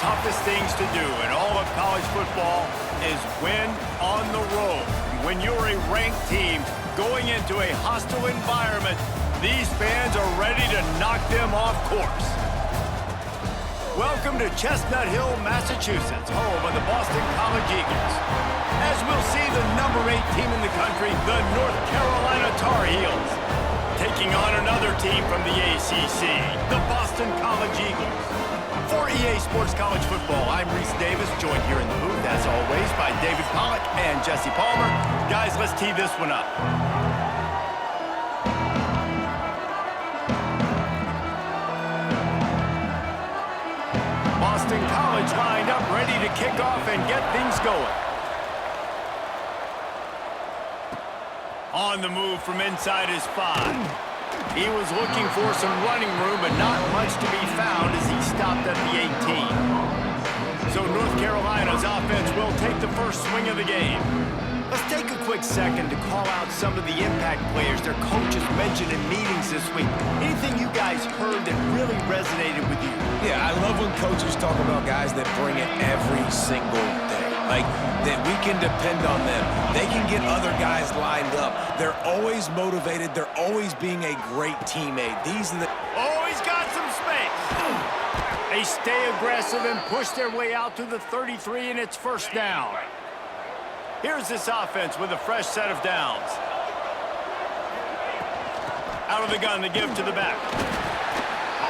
toughest things to do in all of college football is win on the road. When you're a ranked team going into a hostile environment, these fans are ready to knock them off course. Welcome to Chestnut Hill, Massachusetts, home of the Boston College Eagles. As we'll see the number 8 team in the country, the North Carolina Tar Heels, taking on another team from the ACC, the Boston College Eagles. For EA Sports College Football, I'm Reese Davis, joined here in the booth, as always, by David Pollack and Jesse Palmer. Guys, let's tee this one up. Boston College lined up, ready to kick off and get things going. On the move from inside his 5. He was looking for some running room, but not much to be found as he stopped at the 18. So North Carolina's offense will take the first swing of the game. Let's take a quick second to call out some of the impact players their coaches mentioned in meetings this week. Anything you guys heard that really resonated with you? Yeah, I love when coaches talk about guys that bring it every single day. Like, that we can depend on them. They can get other guys lined up. They're always motivated. They're always being a great teammate. These are the... Oh, he's got some space. They stay aggressive and push their way out to the 33, and it's first down. Here's this offense with a fresh set of downs. Out of the gun, the give to the back.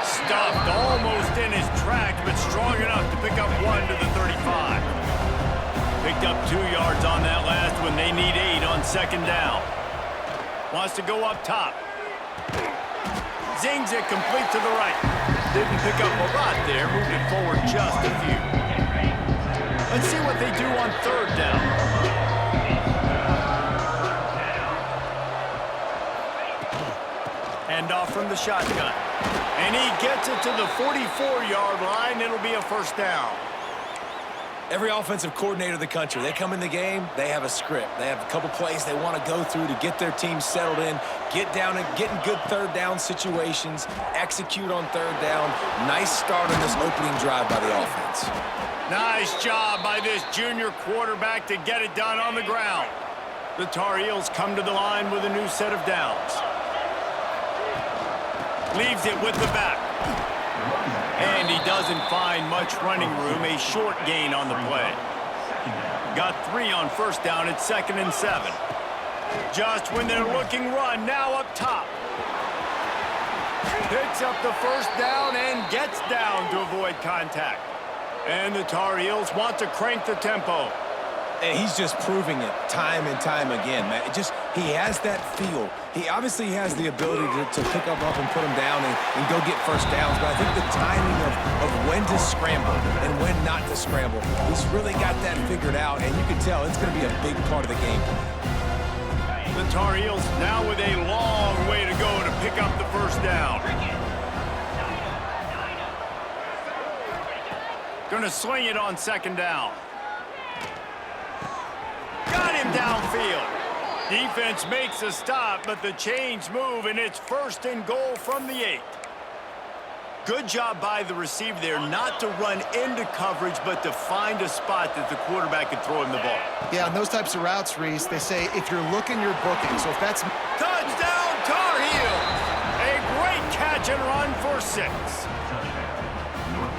Stuffed almost in his tracks, but strong enough to pick up 1 to the 35. Picked up 2 yards on that last one. They need 8 on second down. Wants to go up top. Zings it complete to the right. Didn't pick up a lot there. Moved it forward just a few. Let's see what they do on third down. Hand off from the shotgun. And he gets it to the 44-yard line. It'll be a first down. Every offensive coordinator in the country, they come in the game, they have a script. They have a couple plays they want to go through to get their team settled in, get down and get in good third down situations, execute on third down. Nice start on this opening drive by the offense. Nice job by this junior quarterback to get it done on the ground. The Tar Heels come to the line with a new set of downs. Leaves it with the back. And he doesn't find much running room, a short gain on the play. Got 3 on first down at 2nd and 7. Just when they're looking run, now up top. Picks up the first down and gets down to avoid contact. And the Tar Heels want to crank the tempo. And he's just proving it time and time again, man. He has that feel. He obviously has the ability to pick up and put him down and go get first downs, but I think the timing of when to scramble and when not to scramble, he's really got that figured out, and you can tell it's going to be a big part of the game. The Tar Heels now with a long way to go to pick up the first down. Going to sling it on second down. Got him downfield. Defense makes a stop, but the chains move, and it's first and goal from the 8. Good job by the receiver there not to run into coverage, but to find a spot that the quarterback could throw him the ball. Yeah, on those types of routes, Reese, they say if you're looking, you're booking. So if that's... Touchdown, Tar Heels! A great catch and run for 6.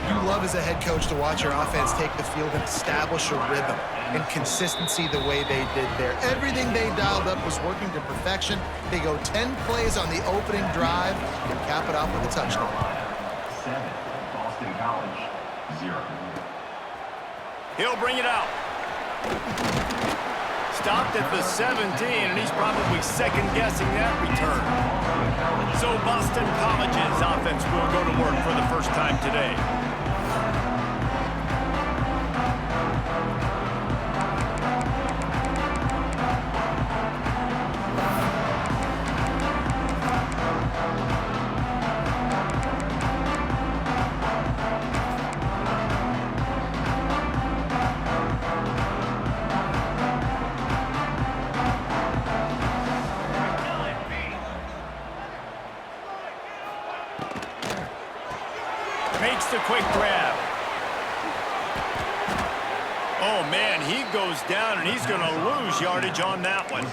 You love as a head coach to watch your offense take the field and establish a rhythm and consistency the way they did there. Everything they dialed up was working to perfection. They go 10 plays on the opening drive and cap it off with a touchdown. 7, Boston College, 0. He'll bring it out. Stopped at the 17, and he's probably second-guessing that return. So Boston College's offense will go to work for the first time today. Makes the quick grab. Oh, man, he goes down, and he's going to lose yardage on that one.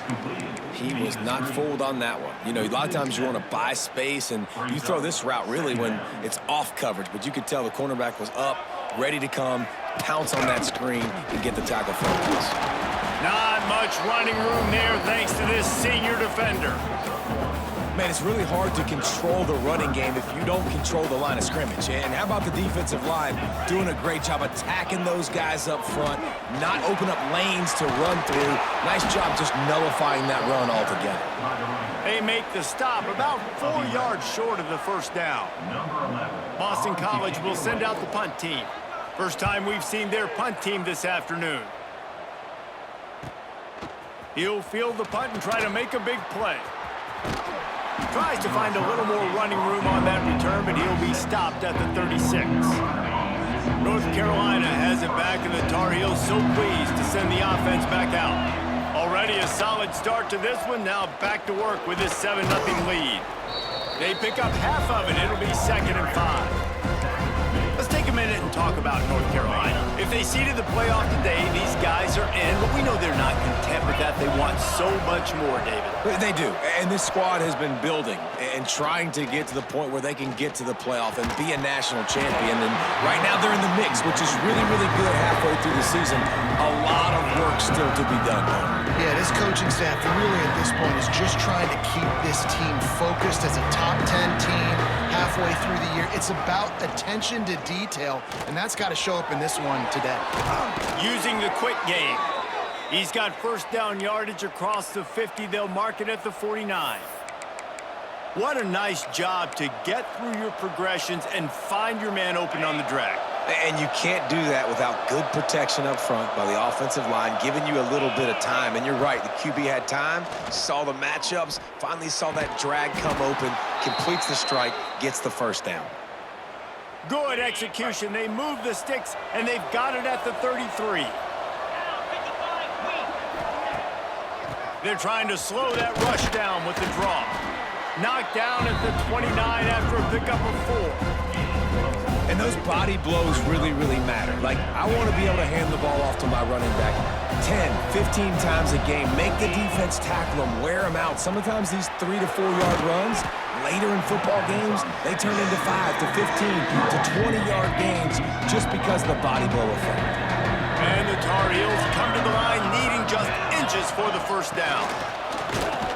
He was not fooled on that one. You know, a lot of times you want to buy space, and you throw this route really when it's off coverage, but you could tell the cornerback was up, ready to come, pounce on that screen, and get the tackle for a loss. Not much running room there thanks to this senior defender. Man, it's really hard to control the running game if you don't control the line of scrimmage. And how about the defensive line doing a great job attacking those guys up front, not open up lanes to run through. Nice job just nullifying that run altogether. They make the stop about 4 yards short of the first down. Boston College will send out the punt team. First time we've seen their punt team this afternoon. He'll field the punt and try to make a big play. Tries to find a little more running room on that return, but he'll be stopped at the 36. North Carolina has it back, and the Tar Heels so pleased to send the offense back out. Already a solid start to this one. Now back to work with this 7-0 lead. They pick up half of it. It'll be 2nd and 5. Let's take a minute and talk about North Carolina. If they seeded the playoff today, these guys are in, but we know they're not content with that. They want so much more, David. They do, and this squad has been building and trying to get to the point where they can get to the playoff and be a national champion. And right now they're in the mix, which is really, really good halfway through the season. A lot of work still to be done, though. Yeah, this coaching staff really at this point is just trying to keep this team focused as a top 10 team halfway through the year. It's about attention to detail, and that's got to show up in this one today. Using the quick game. He's got first down yardage across the 50. They'll mark it at the 49. What a nice job to get through your progressions and find your man open on the drag. And you can't do that without good protection up front by the offensive line, giving you a little bit of time. And you're right, the QB had time, saw the matchups, finally saw that drag come open, completes the strike, gets the first down. Good execution. They move the sticks, and they've got it at the 33. They're trying to slow that rush down with the draw. Knocked down at the 29 after a pickup of 4. And those body blows really, really matter. Like, I want to be able to hand the ball off to my running back 10, 15 times a game. Make the defense tackle them, wear them out. Sometimes these 3 to 4 yard runs, later in football games, they turn into 5 to 15 to 20-yard gains just because of the body blow effect. And the Tar Heels come to the line needing just inches for the first down.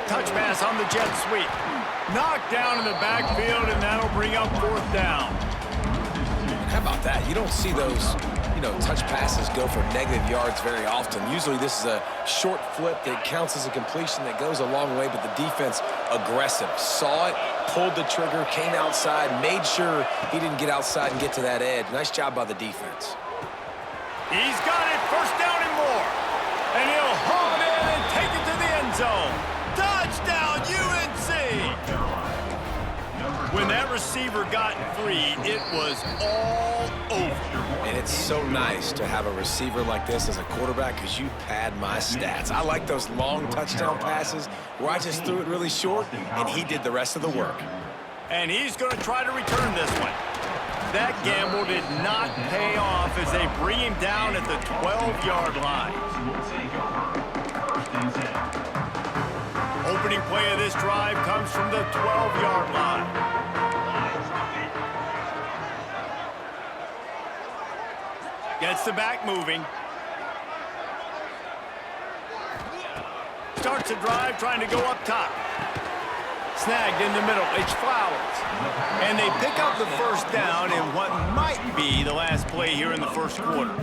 Touch pass on the jet sweep. Knocked down in the backfield, and that'll bring up 4th down. How about that? You don't see those, touch passes go for negative yards very often. Usually this is a short flip that counts as a completion that goes a long way, but the defense aggressive. Saw it, pulled the trigger, came outside, made sure he didn't get outside and get to that edge. Nice job by the defense. He's got it, first down and more. And he'll haul it in and take it to the end zone. Touchdown, UNC! When that receiver got free, it was all over. And it's so nice to have a receiver like this as a quarterback because you pad my stats. I like those long touchdown passes where I just threw it really short and he did the rest of the work. And he's going to try to return this one. That gamble did not pay off as they bring him down at the 12-yard line. Opening play of this drive comes from the 12-yard line. Gets the back moving. Starts the drive trying to go up top. Snagged in the middle. It's Flowers. And they pick up the first down in what might be the last play here in the first quarter.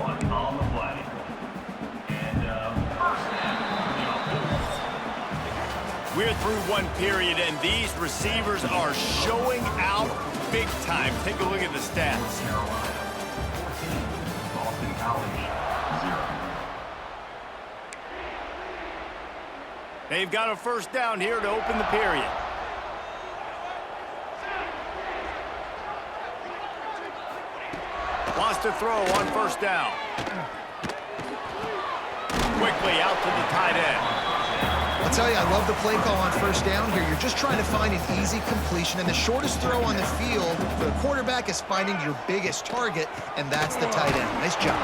We're through one period, and these receivers are showing out big time. Take a look at the stats. Boston College, 0. They've got a first down here to open the period. Wants to throw on first down. Quickly out to the tight end. I'll tell you, I love the play call on first down here. You're just trying to find an easy completion, and the shortest throw on the field for the quarterback is finding your biggest target, and that's the tight end. Nice job.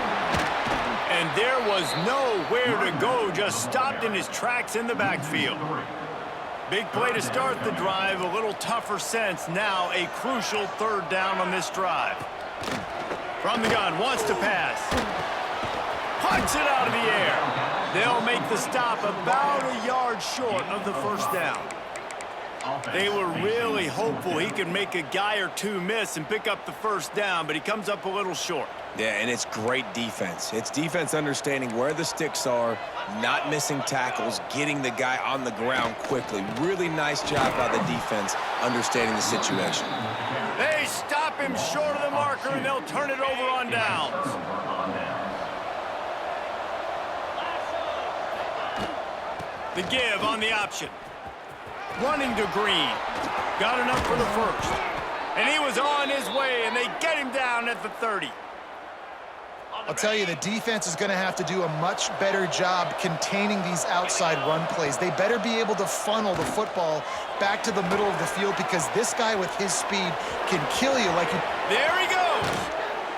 And there was nowhere to go, just stopped in his tracks in the backfield. Big play to start the drive, a little tougher since. Now a crucial third down on this drive. From the gun, wants to pass. Punts it out of the air. They'll make the stop about a yard short of the first down. They were really hopeful he could make a guy or two miss and pick up the first down, but he comes up a little short. Yeah, and it's great defense. It's defense understanding where the sticks are, not missing tackles, getting the guy on the ground quickly. Really nice job by the defense understanding the situation. They stop him short of the marker, and they'll turn it over on downs. The give on the option. Running to Green. Got enough for the first. And he was on his way, and they get him down at the 30. I'll tell you, the defense is going to have to do a much better job containing these outside run plays. They better be able to funnel the football back to the middle of the field, because this guy with his speed can kill you like he... There he goes!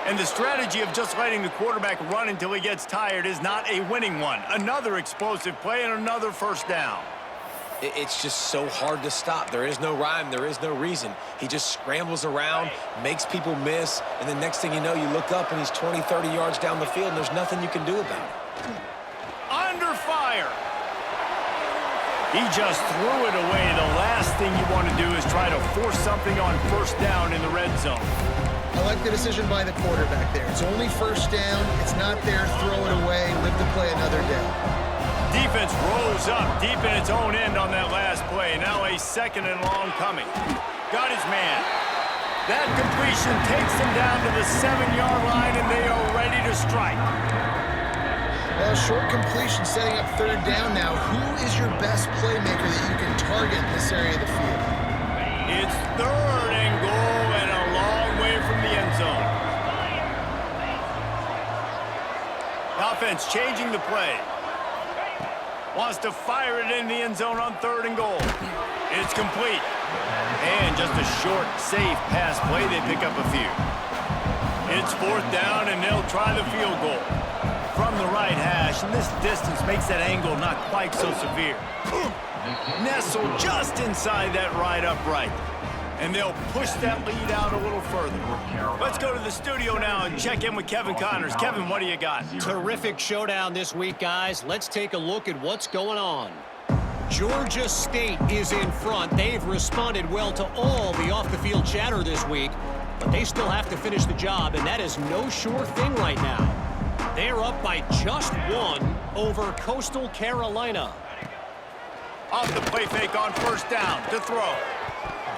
And the strategy of just letting the quarterback run until he gets tired is not a winning one. Another explosive play and another first down. It's just so hard to stop. There is no rhyme. There is no reason. He just scrambles around, makes people miss, and the next thing you know, you look up and he's 20, 30 yards down the field, and there's nothing you can do about it. Under fire. He just threw it away. The last thing you want to do is try to force something on first down in the red zone. I like the decision by the quarterback there. It's only first down. It's not there. Throw it away. Live to play another day. Defense rolls up deep in its own end on that last play. Now a second and long coming. Got his man. That completion takes them down to the 7-yard line, and they are ready to strike. Well, short completion setting up third down now. Who is your best playmaker that you can target in this area of the field? It's third and goal and a long way from the end zone. Offense changing the play. Wants to fire it in the end zone on third and goal. It's complete. And just a short, safe pass play. They pick up a few. It's fourth down, and they'll try the field goal. From the right hash, and this distance makes that angle not quite so severe. Nestled just inside that right upright. And they'll push that lead out a little further. Let's go to the studio now and check in with Kevin Connors. Kevin, what do you got? Terrific showdown this week, guys. Let's take a look at what's going on. Georgia State is in front. They've responded well to all the off-the-field chatter this week, but they still have to finish the job, and that is no sure thing right now. They're up by just one over Coastal Carolina. Off the play fake on first down to throw.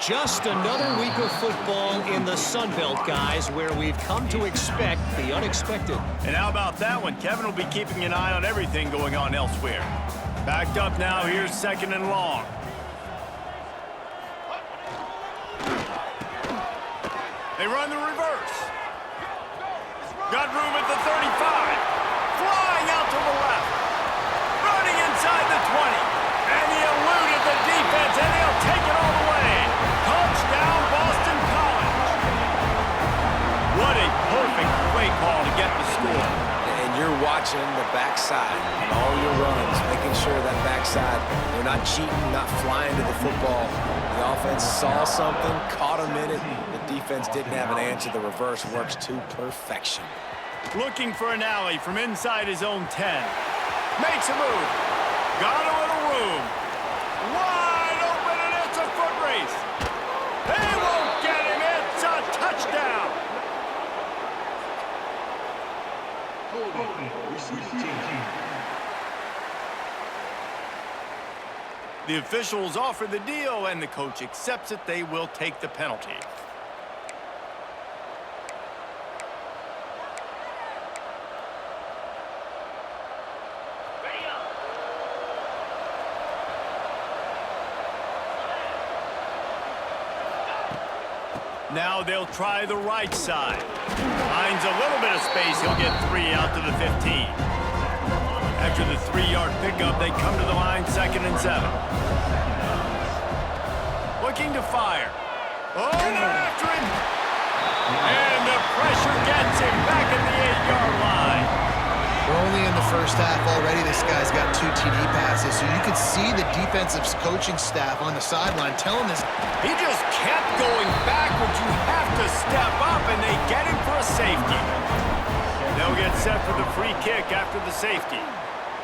Just another week of football in the Sun Belt, guys, where we've come to expect the unexpected. And how about that one? Kevin will be keeping an eye on everything going on elsewhere. Backed up now, here's second and long. They run the reverse. Got room at the 35. Flying out to the left. Running inside the 20. And he eluded the defense, and he'll take it all the way. Touchdown, Boston College. What a perfect play call to get the score. And you're watching the backside and all your runs, making sure that backside, they're not cheating, not flying to the football. The offense saw something, caught him in it. The defense didn't have an answer. The reverse works to perfection. Looking for an alley from inside his own 10. Makes a move. Got a little room. Wide open, and it's a foot race. They won't get him. It's a touchdown. The officials offer the deal, and the coach accepts it. They will take the penalty. Now they'll try the right side. Finds a little bit of space. He'll get 3 out to the 15. After the 3-yard pickup, they come to the line, 2nd and 7. Looking to fire. Oh, they're after him. And the pressure gets him back at the 8-yard line. We're only in the first half already. This guy's got 2 TD passes, so you could see the defensive coaching staff on the sideline telling this. He just kept going backwards. You have to step up, and they get him for a safety. They'll get set for the free kick after the safety.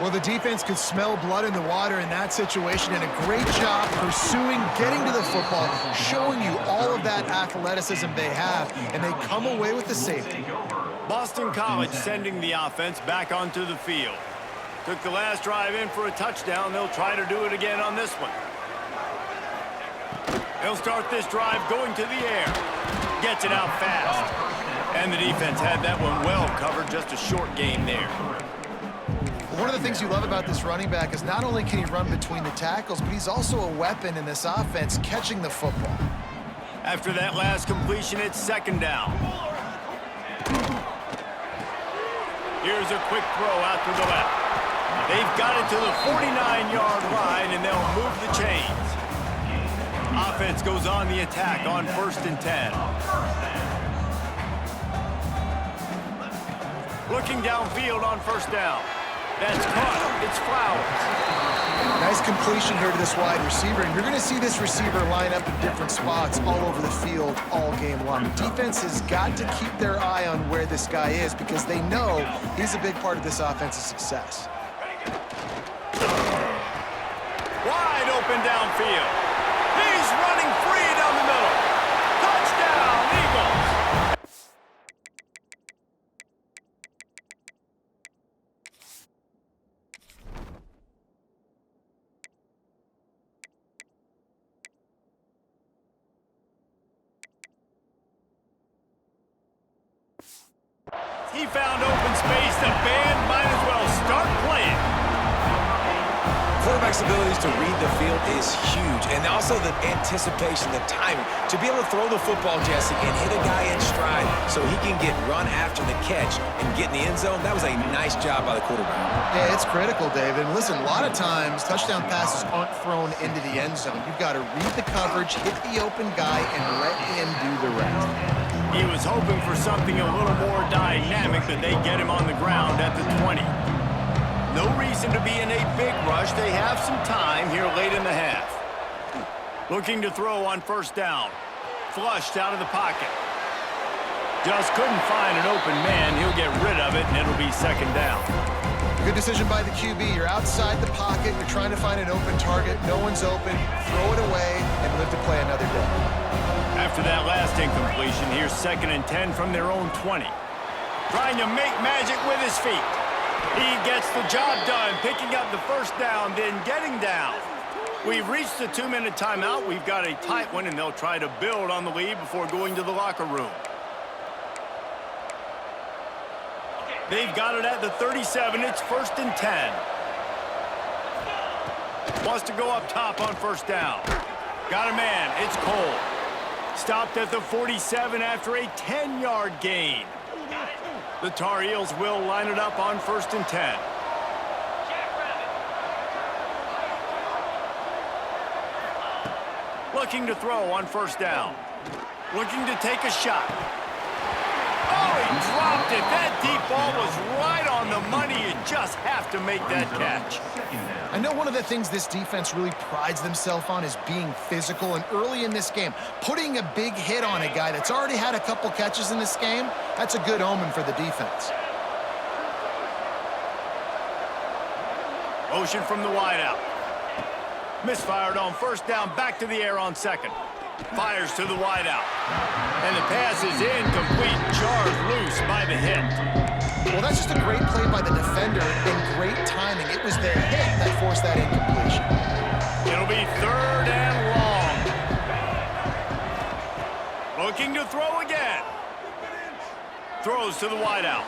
Well, the defense could smell blood in the water in that situation, and a great job pursuing, getting to the football, showing you all of that athleticism they have, and they come away with the safety. Boston College sending the offense back onto the field. Took the last drive in for a touchdown. They'll try to do it again on this one. They'll start this drive going to the air. Gets it out fast. And the defense had that one well covered. Just a short game there. One of the things you love about this running back is not only can he run between the tackles, but he's also a weapon in this offense, catching the football. After that last completion, it's second down. Here's a quick throw out to the left. They've got it to the 49-yard line, and they'll move the chains. Offense goes on the attack on 1st and 10. Looking downfield on 1st down. That's caught. It's Flowers. Nice completion here to this wide receiver, and you're going to see this receiver line up in different spots all over the field all game long. The defense has got to keep their eye on where this guy is because they know he's a big part of this offense's success. Wide open downfield. He's running free down the middle. Touchdown, Eagles. He found open space. The band might as well start playing. Quarterback's abilities to read the field is huge, and also the anticipation, the timing. To be able to throw the football, Jesse, and hit a guy in stride so he can get run after the catch and get in the end zone, that was a nice job by the quarterback. Yeah, it's critical, David. And listen, a lot of times touchdown passes aren't thrown into the end zone. You've got to read the coverage, hit the open guy, and let him do the rest. He was hoping for something a little more dynamic, but they get him on the ground at the 20. No reason to be in a big rush. They have some time here late in the half. Looking to throw on 1st down. Flushed out of the pocket. Just couldn't find an open man. He'll get rid of it, and it'll be 2nd down. Good decision by the QB. You're outside the pocket. You're trying to find an open target. No one's open. Throw it away and live to play another day. After that last incompletion, here's 2nd and 10 from their own 20. Trying to make magic with his feet. He gets the job done, picking up the 1st down, then getting down. We've reached the 2-minute timeout. We've got a tight one, and they'll try to build on the lead before going to the locker room. They've got it at the 37. It's 1st and 10. Wants to go up top on 1st down. Got a man. It's Cole. Stopped at the 47 after a 10-yard gain. The Tar Heels will line it up on 1st and 10. Looking to throw on 1st down. Looking to take a shot. Oh, he dropped it. That deep ball was right on the money. You just have to make that catch. I know one of the things this defense really prides themselves on is being physical, and early in this game, putting a big hit on a guy that's already had a couple catches in this game, that's a good omen for the defense. Motion from the wideout. Misfired on 1st down, back to the air on 2nd. Fires to the wideout. And the pass is incomplete, jarred loose by the hit. Well, that's just a great play by the defender and great timing. It was the hit that forced that incompletion. It'll be 3rd and long. Looking to throw again. Throws to the wideout.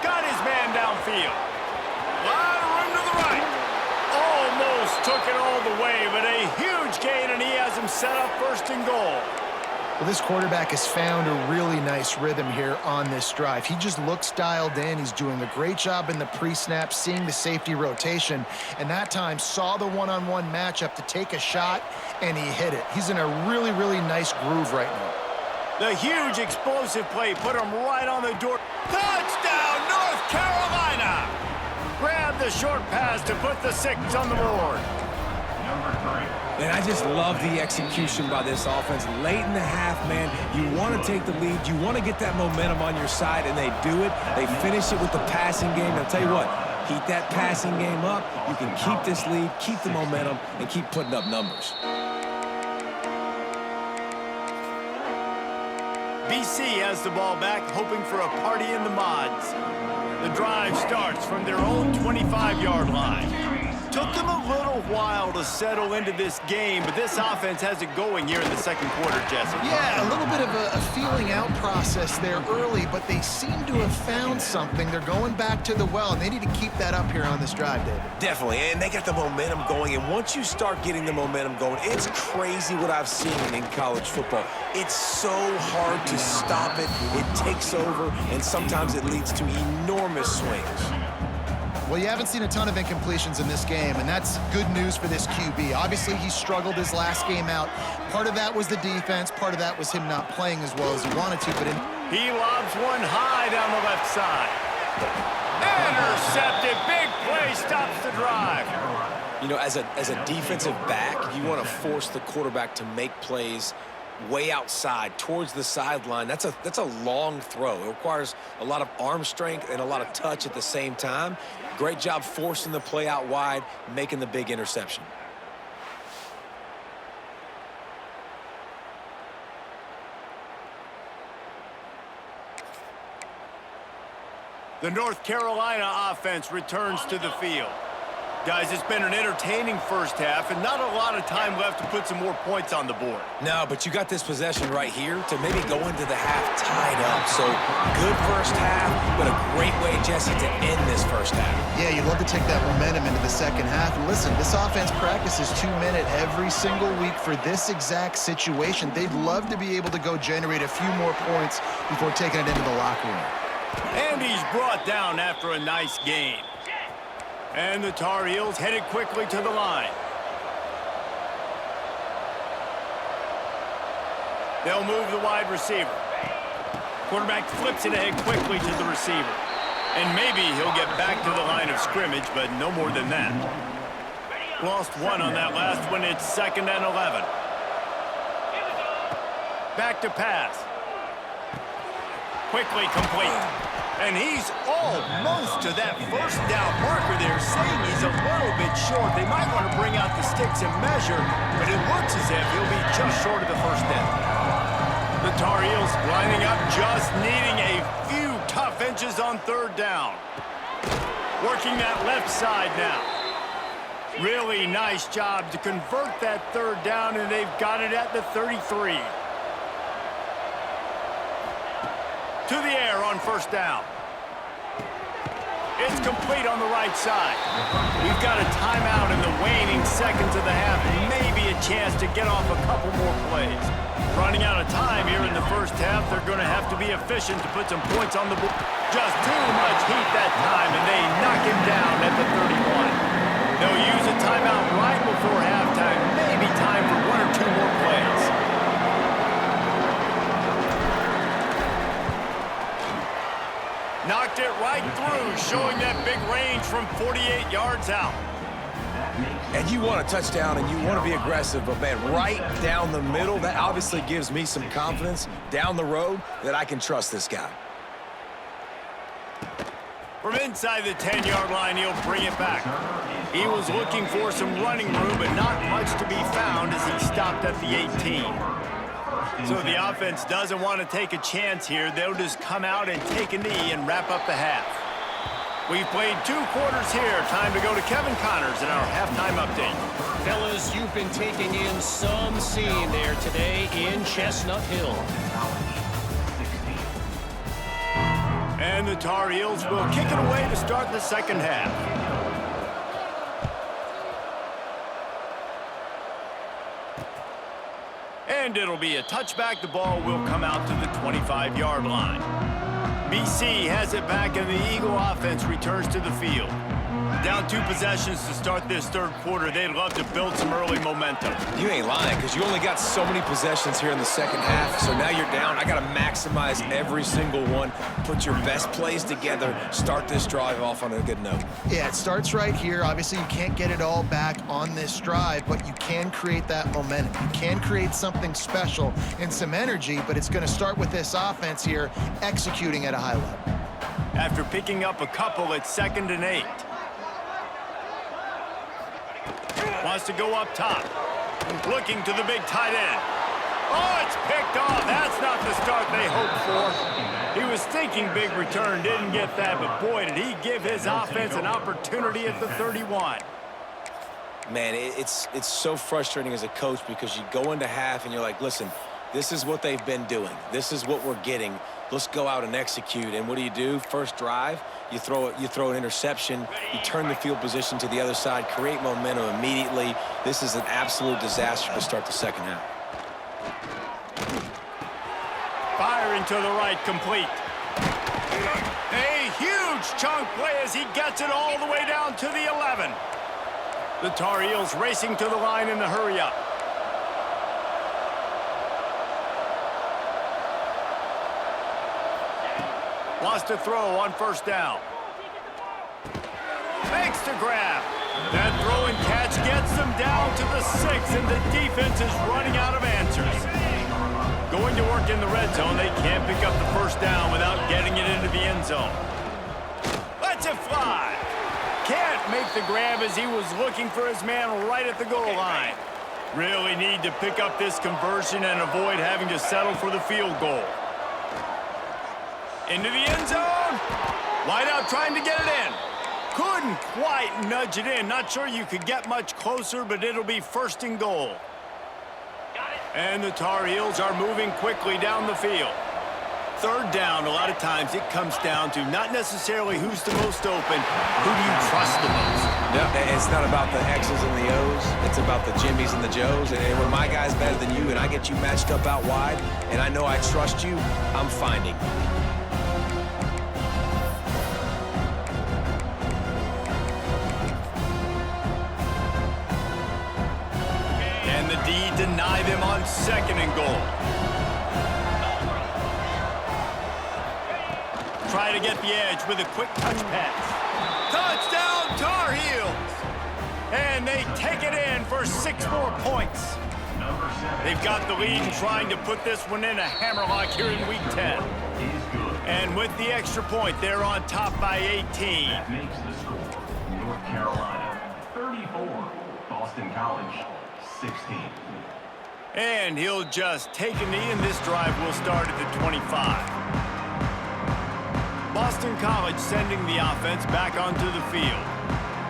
Got his man downfield. Lot of room to the right. Almost took it all the way, but a huge gain, and he has him set up 1st and goal. Well, this quarterback has found a really nice rhythm here on this drive. He just looks dialed in. He's doing a great job in the pre-snap, seeing the safety rotation, and that time saw the one-on-one matchup to take a shot, and he hit it. He's in a really, really nice groove right now. The huge explosive play put him right on the door. Touchdown, North Carolina! a short pass to put the 6 on the board. And I just love the execution by this offense. Late in the half, man, you want to take the lead. You want to get that momentum on your side, and they do it. They finish it with the passing game. I'll tell you what, keep that passing game up. You can keep this lead, keep the momentum, and keep putting up numbers. BC has the ball back, hoping for a party in the mods. The drive starts from their own 25-yard line. Took them a little while to settle into this game, but this offense has it going here in the second quarter, Jesse. Yeah, a little bit of a feeling out process there early, but they seem to have found something. They're going back to the well, and they need to keep that up here on this drive, David. Definitely, and they got the momentum going, and once you start getting the momentum going, it's crazy what I've seen in college football. It's so hard to stop it. It takes over, and sometimes it leads to enormous swings. Well, you haven't seen a ton of incompletions in this game, and that's good news for this QB. Obviously, he struggled his last game out. Part of that was the defense. Part of that was him not playing as well as he wanted to. But he lobs one high down the left side. Intercepted. Big play stops the drive. You know, as a defensive back, you want to force the quarterback to make plays way outside towards the sideline. That's a long throw. It requires a lot of arm strength and a lot of touch at the same time. Great job forcing the play out wide, making the big interception. The North Carolina offense returns to the field. Guys, it's been an entertaining first half and not a lot of time left to put some more points on the board. No, but you got this possession right here to maybe go into the half tied up. So good first half, but a great way, Jesse, to end this first half. yeah, you'd love to take that momentum into the second half. And listen, this offense practices 2-minute every single week for this exact situation. They'd love to be able to go generate a few more points before taking it into the locker room. And he's brought down after a nice gain. And the Tar Heels headed quickly to the line. They'll move the wide receiver. Quarterback flips it ahead quickly to the receiver. And maybe he'll get back to the line of scrimmage, but no more than that. Lost one on that last one. It's 2nd and 11. Back to pass. Quickly complete. And he's almost to that first down marker there, saying he's a little bit short. They might want to bring out the sticks and measure, but it looks as if he'll be just short of the first down. The Tar Heels lining up, just needing a few tough inches on 3rd down. Working that left side now. Really nice job to convert that 3rd down, and they've got it at the 33. To the air on 1st down. It's complete on the right side. We've got a timeout in the waning seconds of the half, and maybe a chance to get off a couple more plays. Running out of time here in the first half, they're going to have to be efficient to put some points on the board. Just too much heat that time, and they knock him down at the 31. They'll use a timeout right before halftime. Maybe time for 1 or 2 more plays. Knocked it right through, showing that big range from 48 yards out. And you want a touchdown and you want to be aggressive, but man, right down the middle, that obviously gives me some confidence down the road that I can trust this guy. From inside the 10-yard line, he'll bring it back. He was looking for some running room, but not much to be found as he stopped at the 18. So the offense doesn't want to take a chance here. They'll just come out and take a knee and wrap up the half. We've played 2 quarters here. Time to go to Kevin Connors in our halftime update. Fellas, you've been taking in some scene there today in Chestnut Hill. And the Tar Heels will kick it away to start the second half. And it'll be a touchback. The ball will come out to the 25-yard line. BC has it back, and the Eagle offense returns to the field. Down 2 possessions to start this third quarter. They'd love to build some early momentum. You ain't lying, because you only got so many possessions here in the second half, so now you're down. I got to maximize every single one, put your best plays together, start this drive off on a good note. Yeah, it starts right here. Obviously, you can't get it all back on this drive, but you can create that momentum. You can create something special and some energy, but it's going to start with this offense here executing at a high level. After picking up a couple, it's 2nd and 8. Wants to go up top. Looking to the big tight end. Oh, it's picked off. That's not the start they hoped for. He was thinking big return, didn't get that, but boy, did he give his offense an opportunity at the 31. Man, it's so frustrating as a coach because you go into half and you're like, listen, this is what they've been doing. This is what we're getting. Let's go out and execute. And what do? First drive, you throw an interception, you turn the field position to the other side, create momentum immediately. This is an absolute disaster to start the second half. Firing to the right, complete. A huge chunk play as he gets it all the way down to the 11. The Tar Heels racing to the line in the hurry-up. Wants to throw on first down. Makes the grab. That throw and catch gets them down to the 6, and the defense is running out of answers. Going to work in the red zone, they can't pick up the first down without getting it into the end zone. Lets it fly. Can't make the grab as he was looking for his man right at the goal line. Really need to pick up this conversion and avoid having to settle for the field goal. Into the end zone. Wide out trying to get it in. Couldn't quite nudge it in. Not sure you could get much closer, but it'll be 1st and goal. And the Tar Heels are moving quickly down the field. 3rd down, a lot of times it comes down to not necessarily who's the most open, who do you trust the most? No, it's not about the X's and the O's. It's about the Jimmys and the Joes. And when my guy's better than you and I get you matched up out wide and I know I trust you, I'm finding you. And the D deny them on 2nd and goal. Try to get the edge with a quick touch pass. Touchdown, Tar Heels! And they take it in for 6 more points. They've got the lead and trying to put this one in a hammerlock here in Week 10. And with the extra point, they're on top by 18. That makes the score North Carolina 34, Boston College 16. And he'll just take a knee, and this drive will start at the 25. Boston College sending the offense back onto the field.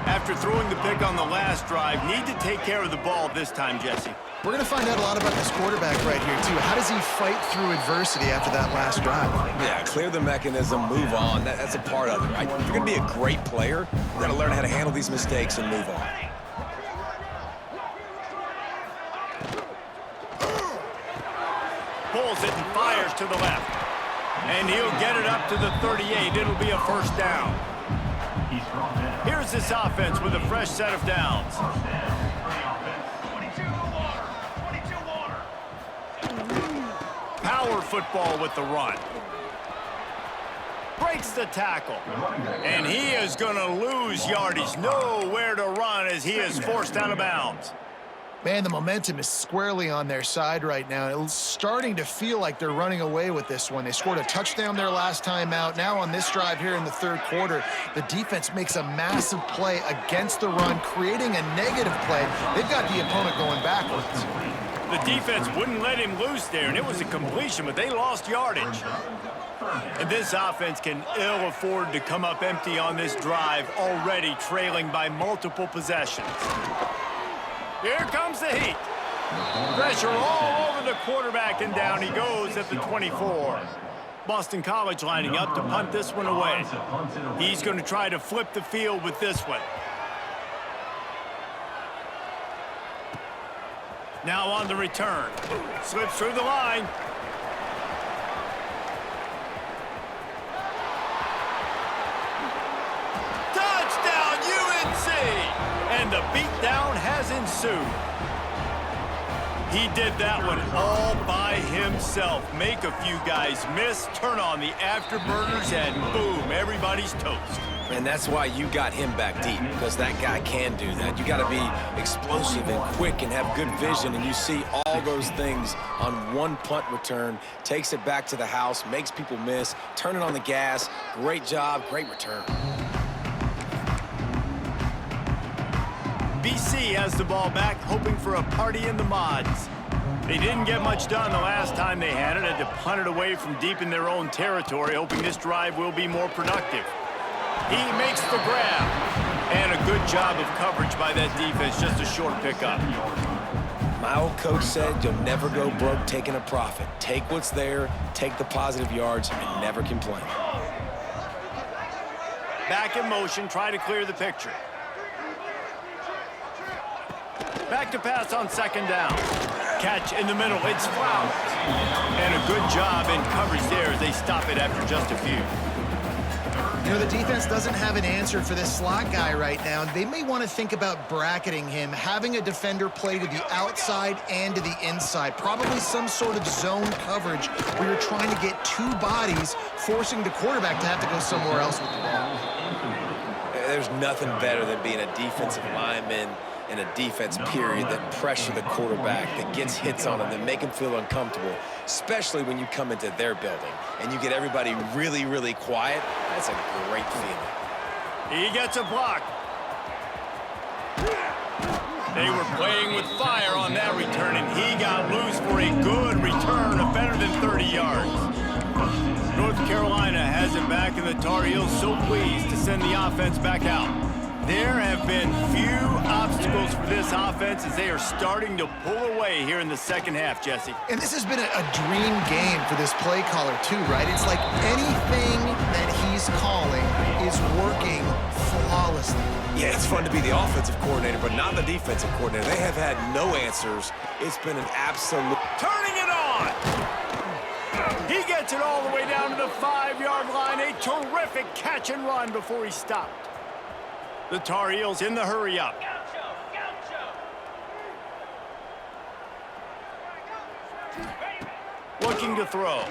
After throwing the pick on the last drive, need to take care of the ball this time, Jesse. We're going to find out a lot about this quarterback right here, too. How does he fight through adversity after that last drive? Yeah, clear the mechanism, move on. That's a part of it, right? If you're going to be a great player, you got to learn how to handle these mistakes and move on. Pulls it and fires to the left. And he'll get it up to the 38. It'll be a 1st down. Here's this offense with a fresh set of downs. Power football with the run. Breaks the tackle. And he is going to lose yardage. Nowhere to run as he is forced out of bounds. Man, the momentum is squarely on their side right now. It's starting to feel like they're running away with this one. They scored a touchdown their last time out. Now on this drive here in the 3rd quarter, the defense makes a massive play against the run, creating a negative play. They've got the opponent going backwards. The defense wouldn't let him loose there, and it was a completion, but they lost yardage. And this offense can ill afford to come up empty on this drive, already trailing by multiple possessions. Here comes the heat. Pressure all over the quarterback, and down he goes at the 24. Boston College lining up to punt this one away. He's going to try to flip the field with this one. Now on the return. Slips through the line. Touchdown, UNC! beatdown has ensued. He did that one all by himself. Make a few guys miss, turn on the afterburners, and boom, everybody's toast. And that's why you got him back deep, because that guy can do that. You got to be explosive and quick and have good vision, and you see all those things on one punt return. Takes it back to the house, makes people miss, turning on the gas. Great job, great return. BC has the ball back, hoping for a party in the mods. They didn't get much done the last time they had it. Had to punt it away from deep in their own territory, hoping this drive will be more productive. He makes the grab. And a good job of coverage by that defense, just a short pickup. My old coach said you'll never go broke taking a profit. Take what's there, take the positive yards, and never complain. Back in motion, try to clear the picture. Back to pass on second down. Catch in the middle, it's Flowers. And a good job in coverage there as they stop it after just a few. You know, the defense doesn't have an answer for this slot guy right now. They may want to think about bracketing him, having a defender play to the outside and to the inside. Probably some sort of zone coverage where you're trying to get two bodies, forcing the quarterback to have to go somewhere else with the ball. There's nothing better than being a defensive lineman in a defense period that pressure the quarterback, that gets hits on him, that make him feel uncomfortable, especially when you come into their building and you get everybody really, really quiet. That's a great feeling. He gets a block. They were playing with fire on that return, and he got loose for a good return of better than 30 yards. North Carolina has it back, and the Tar Heels so pleased to send the offense back out. There have been few obstacles for this offense as they are starting to pull away here in the second half, Jesse. And this has been a dream game for this play caller too, right? It's like anything that he's calling is working flawlessly. Yeah, it's fun to be the offensive coordinator, but not the defensive coordinator. They have had no answers. It's been an absolute... Turning it on! He gets it all the way down to the 5-yard line. A terrific catch and run before he stopped. The Tar Heels in the hurry-up. Looking to throw.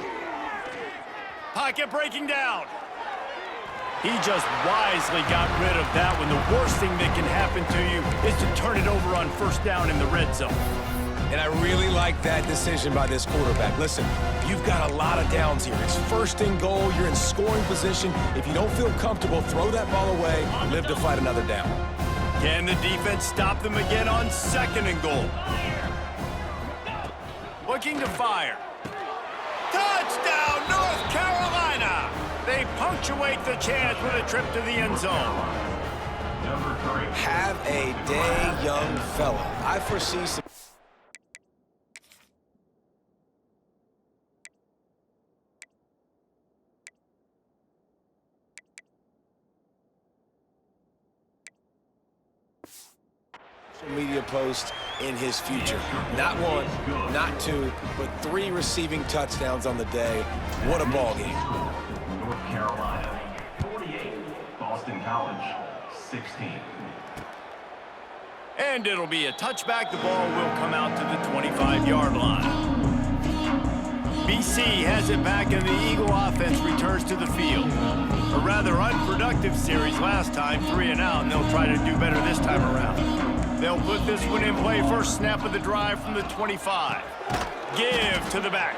Pocket breaking down. He just wisely got rid of that one. The worst thing that can happen to you is to turn it over on first down in the red zone. And I really like that decision by this quarterback. Listen, you've got a lot of downs here. It's first and goal. You're in scoring position. If you don't feel comfortable, throw that ball away and live to fight another down. Can the defense stop them again on second and goal? Looking to fire. Touchdown, North Carolina! They punctuate the chance with a trip to the end zone. Have a day, young fella. I foresee some... media post in his future. Not one, not two, but 3 receiving touchdowns on the day. What a ball game. North Carolina 48, Boston College 16. And it'll be a touchback. The ball will come out to the 25-yard line. BC has it back, and the Eagle offense returns to the field. A rather unproductive series last time, 3 and out, and they'll try to do better this time around. They'll put this one in play. First snap of the drive from the 25. Give to the back.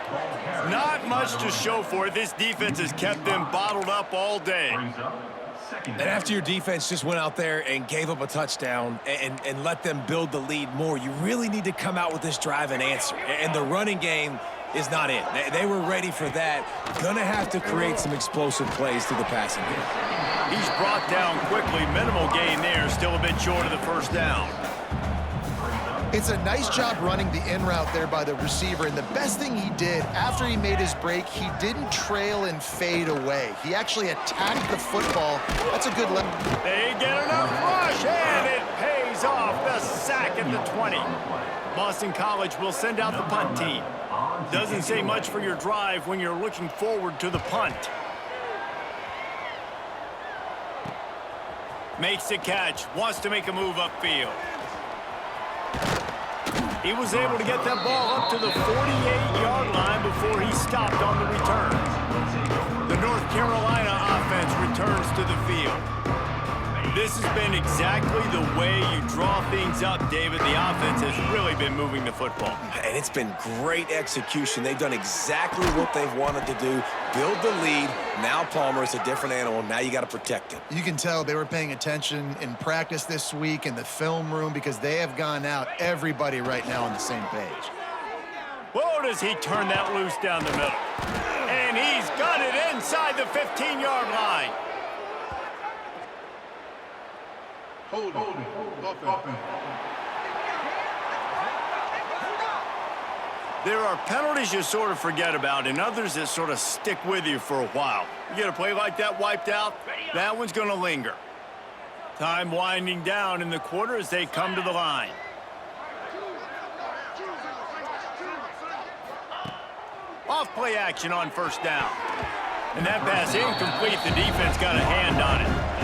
Not much to show for it. This defense has kept them bottled up all day. And after your defense just went out there and gave up a touchdown and let them build the lead more, you really need to come out with this drive and answer. And the running game is not it. They were ready for that. Gonna have to create some explosive plays through the passing game. He's brought down quickly. Minimal gain there. Still a bit short of the first down. It's a nice job running the in route there by the receiver, and the best thing he did after he made his break, he didn't trail and fade away. He actually attacked the football. That's a good level. They get enough rush, and it pays off. The sack at the 20. Boston College will send out the punt team. Doesn't say much for your drive when you're looking forward to the punt. Makes the catch, wants to make a move upfield. He was able to get that ball up to the 48-yard line before he stopped on the return. The North Carolina offense returns to the field. This has been exactly the way you draw things up, David. The offense has really been moving the football. And it's been great execution. They've done exactly what they've wanted to do. Build the lead. Now Palmer is a different animal. Now you got to protect him. You can tell they were paying attention in practice this week in the film room because they have gone out, everybody right now on the same page. Whoa, does he turn that loose down the middle. And he's got it inside the 15-yard line. Hold it. There are penalties you sort of forget about and others that sort of stick with you for a while. You get a play like that wiped out, that one's going to linger. Time winding down in the quarter as they come to the line. Off play action on first down. And that pass incomplete. The defense got a hand on it.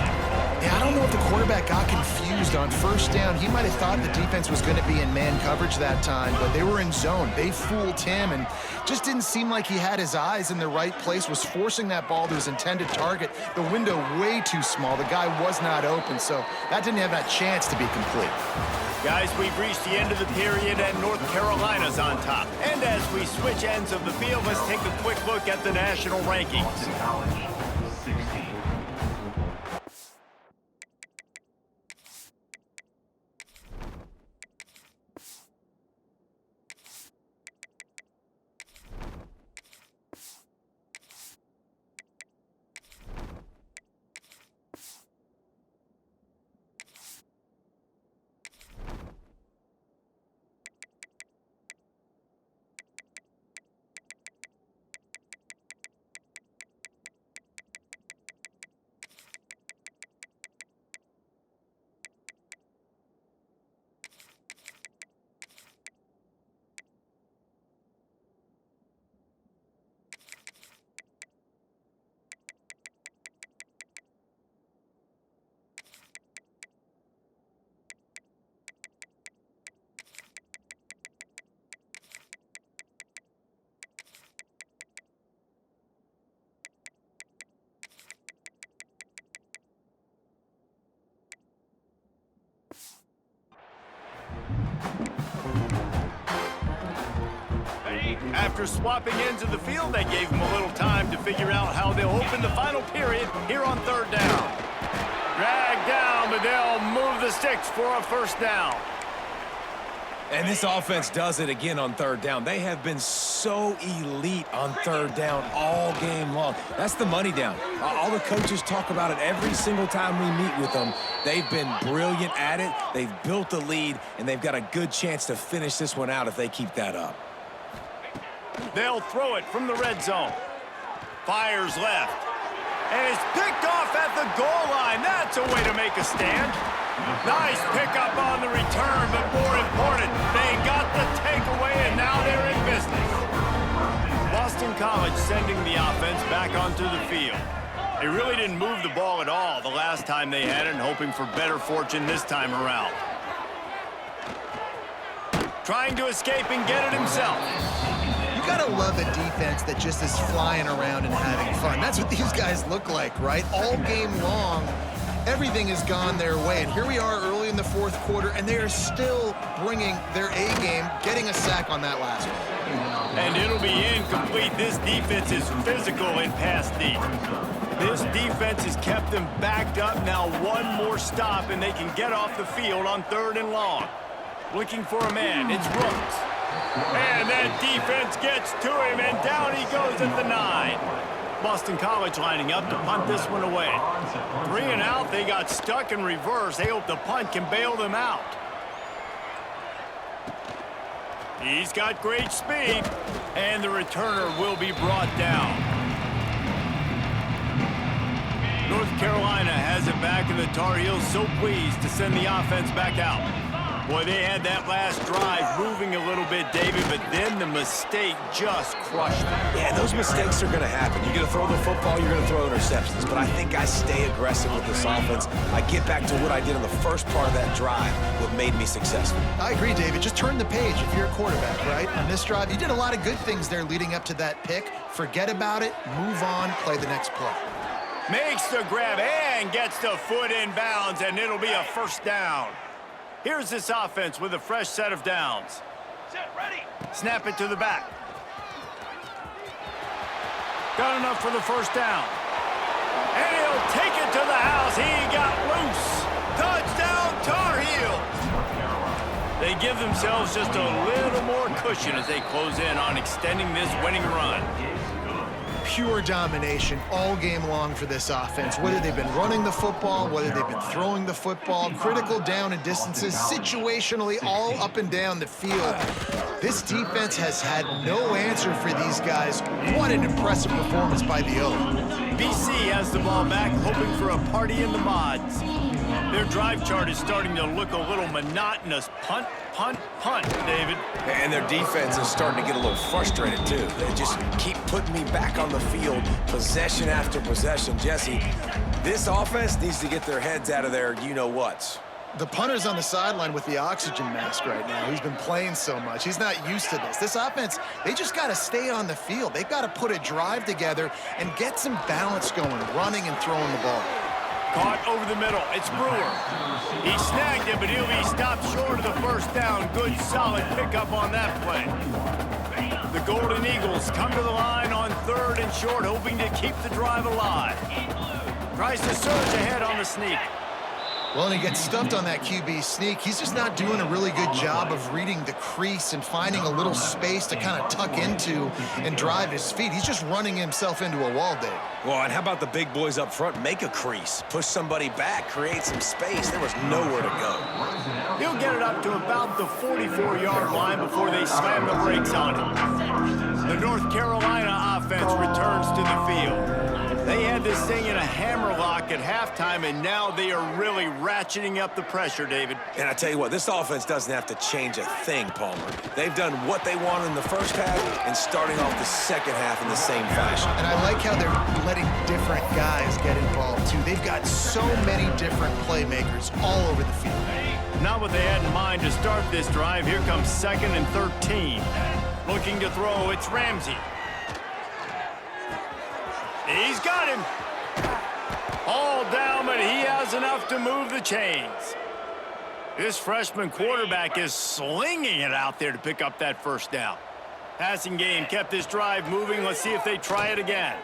Yeah, I don't know if the quarterback got confused on first down. He might have thought the defense was going to be in man coverage that time, but they were in zone. They fooled him and just didn't seem like he had his eyes in the right place, was forcing that ball to his intended target. The window way too small. The guy was not open, so that didn't have that chance to be complete. Guys, we've reached the end of the period and North Carolina's on top. And as we switch ends of the field, let's take a quick look at the national rankings. Boston College, 16. After swapping ends of the field, that gave them a little time to figure out how they'll open the final period here on third down. Drag down, but they'll move the sticks for a first down. And this offense does it again on third down. They have been so elite on third down all game long. That's the money down. All the coaches talk about it every single time we meet with them. They've been brilliant at it. They've built the lead, and they've got a good chance to finish this one out if they keep that up. They'll throw it from the red zone. Fires left. And it's picked off at the goal line. That's a way to make a stand. Nice pickup on the return, but more important, they got the takeaway, and now they're in business. Boston College sending the offense back onto the field. They really didn't move the ball at all the last time they had it, and hoping for better fortune this time around. Trying to escape and get it himself. You gotta love a defense that just is flying around and having fun. That's what these guys look like, right? All game long, everything has gone their way. And here we are early in the fourth quarter, and they are still bringing their A game, getting a sack on that last one. And it'll be incomplete. This defense is physical in pass deep. This defense has kept them backed up. Now one more stop, and they can get off the field on third and long. Looking for a man. It's Rooks. And that defense gets to him, and down he goes at the 9. Boston College lining up to punt this one away. 3 and out, they got stuck in reverse. They hope the punt can bail them out. He's got great speed, and the returner will be brought down. North Carolina has it back, and the Tar Heels so pleased to send the offense back out. Boy, they had that last drive moving a little bit, David, but then the mistake just crushed them. Yeah, those mistakes are going to happen. You're going to throw the football, you're going to throw interceptions. But I think I stay aggressive with this offense. I get back to what I did in the first part of that drive, what made me successful. I agree, David. Just turn the page if you're a quarterback, right? On this drive, you did a lot of good things there leading up to that pick. Forget about it, move on, play the next play. Makes the grab and gets the foot in bounds, and it'll be a first down. Here's this offense with a fresh set of downs. Set, ready. Snap it to the back. Got enough for the first down. And he'll take it to the house. He got loose. Touchdown, Tar Heels. They give themselves just a little more cushion as they close in on extending this winning run. Pure domination all game long for this offense. Whether they've been running the football, whether they've been throwing the football, critical down and distances, situationally all up and down the field. This defense has had no answer for these guys. What an impressive performance by the O. BC has the ball back, hoping for a party in the mods. Their drive chart is starting to look a little monotonous. Punt, punt, punt, David. And their defense is starting to get a little frustrated, too. They just keep putting me back on the field, possession after possession. Jesse, this offense needs to get their heads out of their you-know-whats. The punter's on the sideline with the oxygen mask right now. He's been playing so much. He's not used to this. This offense, they just got to stay on the field. They've got to put a drive together and get some balance going, running and throwing the ball. Caught over the middle. It's Brewer. He snagged it, but he'll be stopped short of the first down. Good, solid pickup on that play. The Golden Eagles come to the line on 3rd and short, hoping to keep the drive alive. Tries to surge ahead on the sneak. Well, and he gets stuffed on that QB sneak. He's just not doing a really good job of reading the crease and finding a little space to kind of tuck into and drive his feet. He's just running himself into a wall, Dave. Well, and how about the big boys up front? Make a crease, push somebody back, create some space. There was nowhere to go. He'll get it up to about the 44-yard line before they slam the brakes on him. The North Carolina offense returns to the field. They had this thing in a hammerlock at halftime, and now they are really ratcheting up the pressure, David. And I tell you what, this offense doesn't have to change a thing, Palmer. They've done what they wanted in the first half and starting off the second half in the same fashion. And I like how they're letting different guys get involved, too. They've got so many different playmakers all over the field. Not what they had in mind to start this drive. Here comes 2nd and 13. Looking to throw, it's Ramsey. He's got him. All down, but he has enough to move the chains. This freshman quarterback is slinging it out there to pick up that first down. Passing game kept this drive moving. Let's see if they try it again.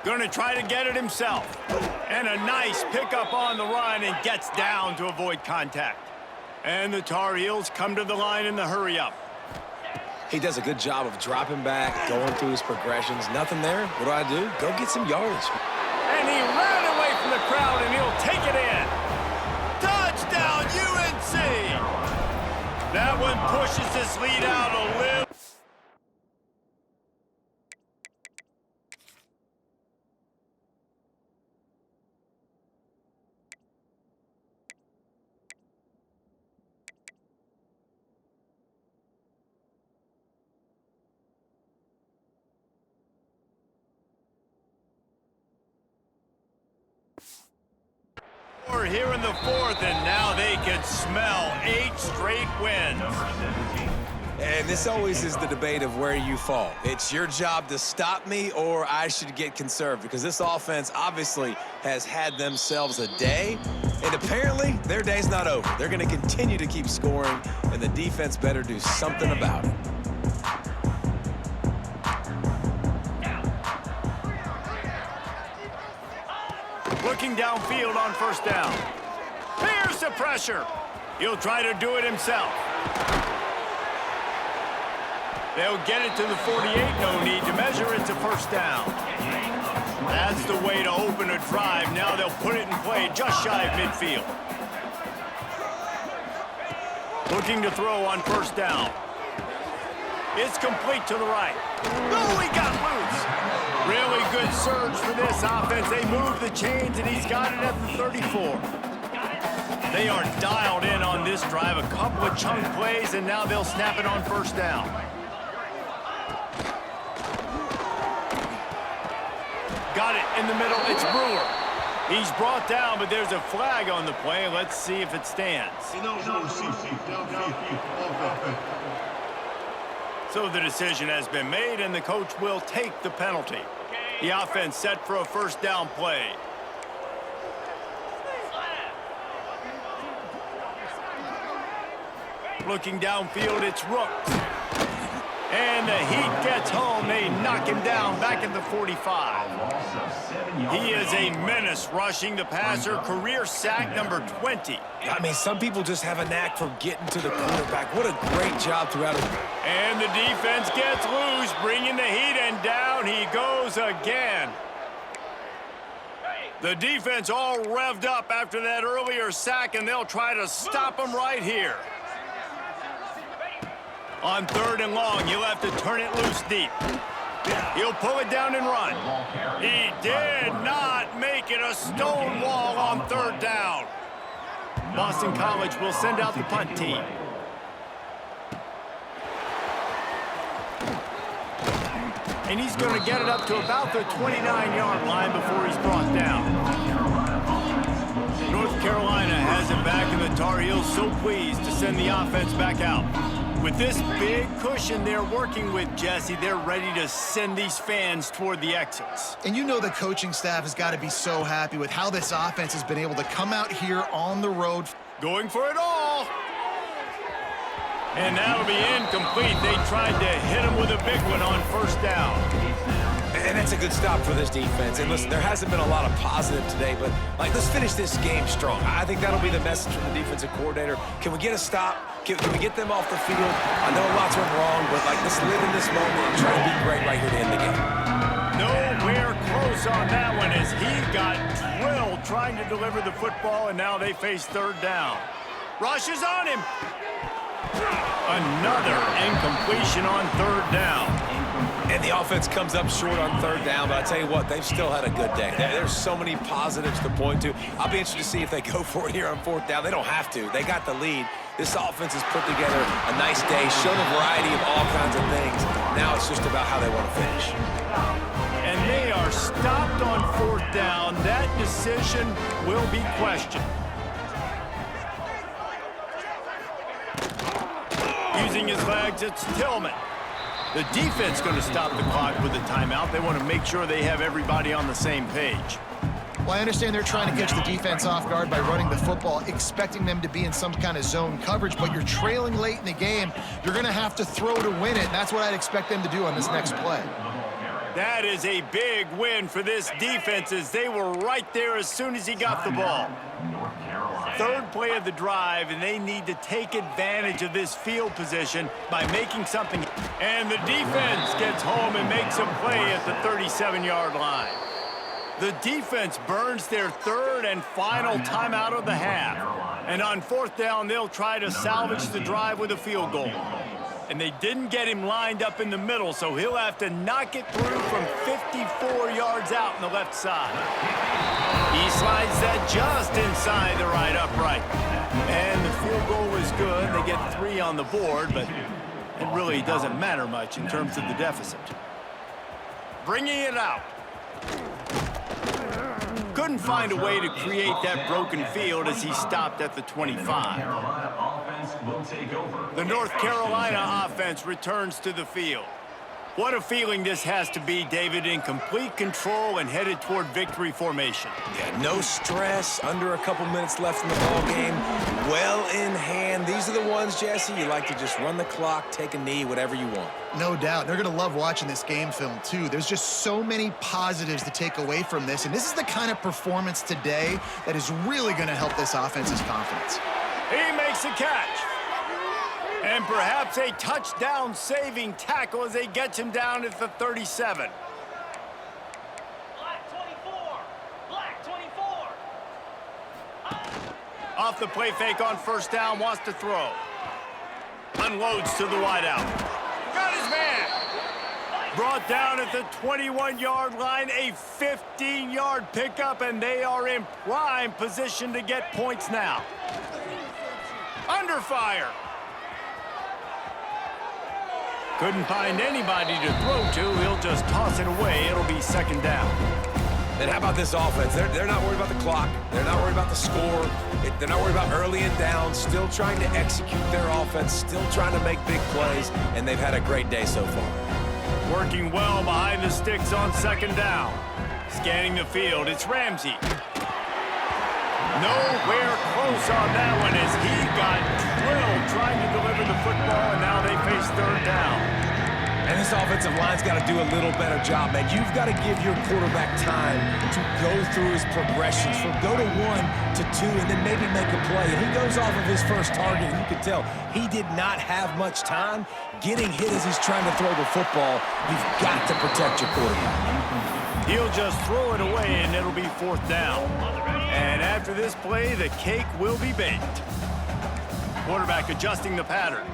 Going to try to get it himself. And a nice pickup on the run and gets down to avoid contact. And the Tar Heels come to the line in the hurry-up. He does a good job of dropping back, going through his progressions. Nothing there. What do? Go get some yardage. And he ran away from the crowd, and he'll take it in. Touchdown, UNC! That one pushes this lead out a little. Here in the 4th, and now they can smell 8 straight wins. And this always is the debate of where you fall. It's your job to stop me, or I should get conserved, because this offense obviously has had themselves a day, and apparently their day's not over. They're going to continue to keep scoring, and the defense better do something about it. Looking downfield on first down. Here's the pressure. He'll try to do it himself. They'll get it to the 48. No need to measure. It's a first down. That's the way to open a drive. Now they'll put it in play just shy of midfield. Looking to throw on first down. It's complete to the right. Oh, he got loose. Really good surge for this offense. They move the chains, and he's got it at the 34. They are dialed in on this drive. A couple of chunk plays, and now they'll snap it on first down. Got it in the middle. It's Brewer. He's brought down, but there's a flag on the play. Let's see if it stands. So the decision has been made, and the coach will take the penalty. The offense set for a first down play. Looking downfield, it's Rooks. And the Heat gets home. They knock him down back at the 45. He is a menace rushing the passer. Career sack number 20. I mean, some people just have a knack for getting to the quarterback. What a great job throughout it. And the defense gets loose, bringing the Heat, and down he goes again. The defense all revved up after that earlier sack, and they'll try to stop him right here. On third and long, you'll have to turn it loose deep. He'll pull it down and run. He did not make it a stone wall on third down. Boston College will send out the punt team. And he's going to get it up to about the 29-yard line before he's brought down. North Carolina has it back, and the Tar Heels so pleased to send the offense back out. With this big cushion they're working with, Jesse, they're ready to send these fans toward the exits. And you know the coaching staff has got to be so happy with how this offense has been able to come out here on the road. Going for it all. And that'll be incomplete. They tried to hit him with a big one on first down. And that's a good stop for this defense. And listen, there hasn't been a lot of positive today, but let's finish this game strong. I think that'll be the message from the defensive coordinator. Can we get a stop? Can we get them off the field? I know lots went wrong, but let's live in this moment and try to be great right here to end the game. Nowhere close on that one as he got drilled trying to deliver the football, and now they face third down. Rush is on him. Another incompletion on third down. And the offense comes up short on third down, but I tell you what, they've still had a good day. There's so many positives to point to. I'll be interested to see if they go for it here on fourth down. They don't have to. They got the lead. This offense has put together a nice day, shown a variety of all kinds of things. Now it's just about how they want to finish. And they are stopped on fourth down. That decision will be questioned. Using his legs, it's Tillman. The defense going to stop the clock with a timeout. They want to make sure they have everybody on the same page. Well, I understand they're trying to catch the defense off guard by running the football, expecting them to be in some kind of zone coverage, but you're trailing late in the game. You're going to have to throw to win it, and that's what I'd expect them to do on this next play. That is a big win for this defense as they were right there as soon as he got the ball. Third play of the drive, and they need to take advantage of this field position by making something. And the defense gets home and makes a play at the 37-yard line. The defense burns their third and final timeout of the half. And on fourth down, they'll try to salvage the drive with a field goal. And they didn't get him lined up in the middle, so he'll have to knock it through from 54 yards out on the left side. He slides that just inside the right upright. And the field goal is good. They get 3 on the board, but it really doesn't matter much in terms of the deficit. Bringing it out. Couldn't find a way to create that broken field as he stopped at the 25. The North Carolina offense returns to the field. What a feeling this has to be, David, in complete control and headed toward victory formation. Yeah, no stress, under a couple minutes left in the ball game, well in hand. These are the ones, Jesse, you like to just run the clock, take a knee, whatever you want. No doubt. They're going to love watching this game film, too. There's just so many positives to take away from this, and this is the kind of performance today that is really going to help this offense's confidence. He makes a catch. And perhaps a touchdown-saving tackle as they get him down at the 37. Black 24. Black 24. Off the play fake on first down, wants to throw. Unloads to the wideout. Got his man. Brought down at the 21-yard line, a 15-yard pickup, and they are in prime position to get points now. under fire. Couldn't find anybody to throw to. He'll just toss it away. It'll be second down. And how about this offense? They're not worried about the clock. They're not worried about the score. They're not worried about early and down. Still trying to execute their offense. Still trying to make big plays. And they've had a great day so far. Working well behind the sticks on second down. Scanning the field, it's Ramsey. Nowhere close on that one as he got drilled trying to deliver the football, and now they face third down. And this offensive line's got to do a little better job, man. You've got to give your quarterback time to go through his progressions, from go to 1 to 2, and then maybe make a play. And he goes off of his first target, and you can tell he did not have much time getting hit as he's trying to throw the football. You've got to protect your quarterback. He'll just throw it away, and it'll be fourth down. And after this play, the cake will be baked. Quarterback adjusting the pattern.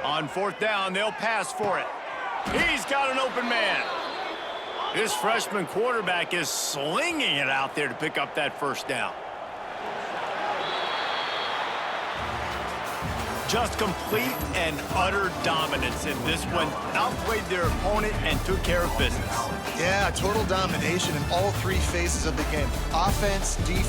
On fourth down, they'll pass for it. He's got an open man. This freshman quarterback is slinging it out there to pick up that first down. Just complete and utter dominance in this one. Outplayed their opponent and took care of business. Yeah, total domination in all three phases of the game. Offense, defense.